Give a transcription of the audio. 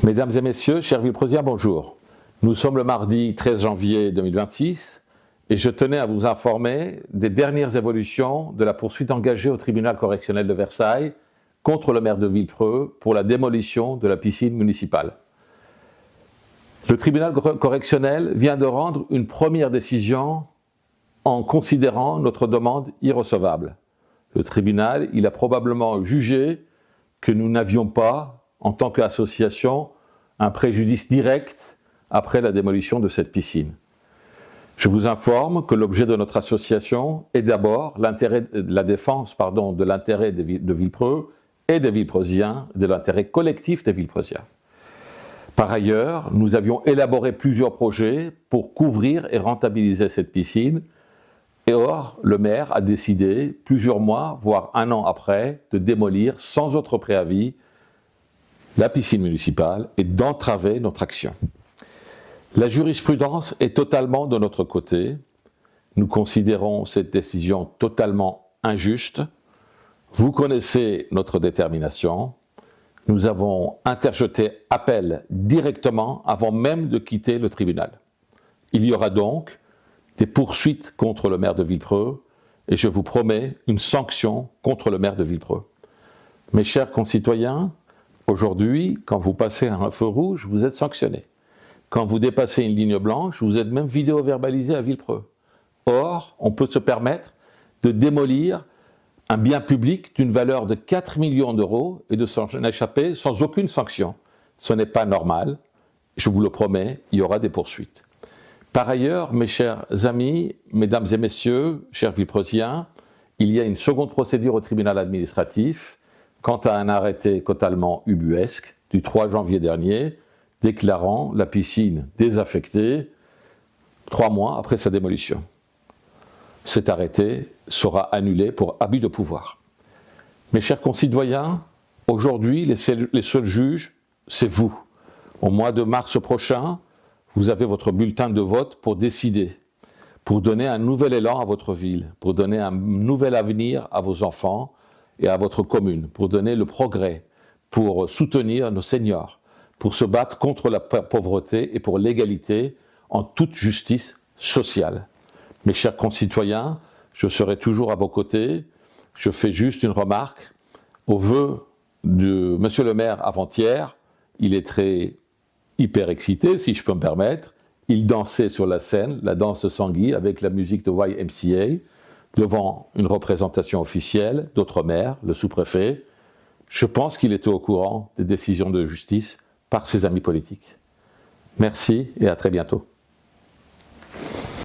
Mesdames et messieurs, chers Villepreusiens, bonjour. Nous sommes le mardi 13 janvier 2026 et je tenais à vous informer des dernières évolutions de la poursuite engagée au tribunal correctionnel de Versailles contre le maire de Villepreux pour la démolition de la piscine municipale. Le tribunal correctionnel vient de rendre une première décision en considérant notre demande irrecevable. Le tribunal, il a probablement jugé que nous n'avions pas, en tant qu'association, un préjudice direct après la démolition de cette piscine. Je vous informe que l'objet de notre association est d'abord la défense de l'intérêt de Villepreux et des Villepreusiens, de l'intérêt collectif des Villepreusiens. Par ailleurs, nous avions élaboré plusieurs projets pour couvrir et rentabiliser cette piscine. Et or, le maire a décidé, plusieurs mois, voire un an après, de démolir sans autre préavis la piscine municipale et d'entraver notre action. La jurisprudence est totalement de notre côté. Nous considérons cette décision totalement injuste. Vous connaissez notre détermination. Nous avons interjeté appel directement avant même de quitter le tribunal. Il y aura donc des poursuites contre le maire de Villepreux et je vous promets une sanction contre le maire de Villepreux. Mes chers concitoyens, aujourd'hui, quand vous passez un feu rouge, vous êtes sanctionné. Quand vous dépassez une ligne blanche, vous êtes même vidéo-verbalisé à Villepreux. Or, on peut se permettre de démolir un bien public d'une valeur de 4 millions d'euros et de s'en échapper sans aucune sanction. Ce n'est pas normal. Je vous le promets, il y aura des poursuites. Par ailleurs, mes chers amis, mesdames et messieurs, chers Villepreusiens, il y a une seconde procédure au tribunal administratif quant à un arrêté totalement ubuesque du 3 janvier dernier, déclarant la piscine désaffectée 3 mois après sa démolition. Cet arrêté sera annulé pour abus de pouvoir. Mes chers concitoyens, aujourd'hui, les seuls juges, c'est vous. Au mois de mars prochain, vous avez votre bulletin de vote pour décider, pour donner un nouvel élan à votre ville, pour donner un nouvel avenir à vos enfants et à votre commune, pour donner le progrès, pour soutenir nos seniors, pour se battre contre la pauvreté et pour l'égalité en toute justice sociale. Mes chers concitoyens, je serai toujours à vos côtés. Je fais juste une remarque. Au vœu de Monsieur le maire avant-hier, il est hyper excité, si je peux me permettre. Il dansait sur la scène, la danse de Sangui, avec la musique de YMCA, devant une représentation officielle d'autres maires, le sous-préfet. Je pense qu'il était au courant des décisions de justice par ses amis politiques. Merci et à très bientôt.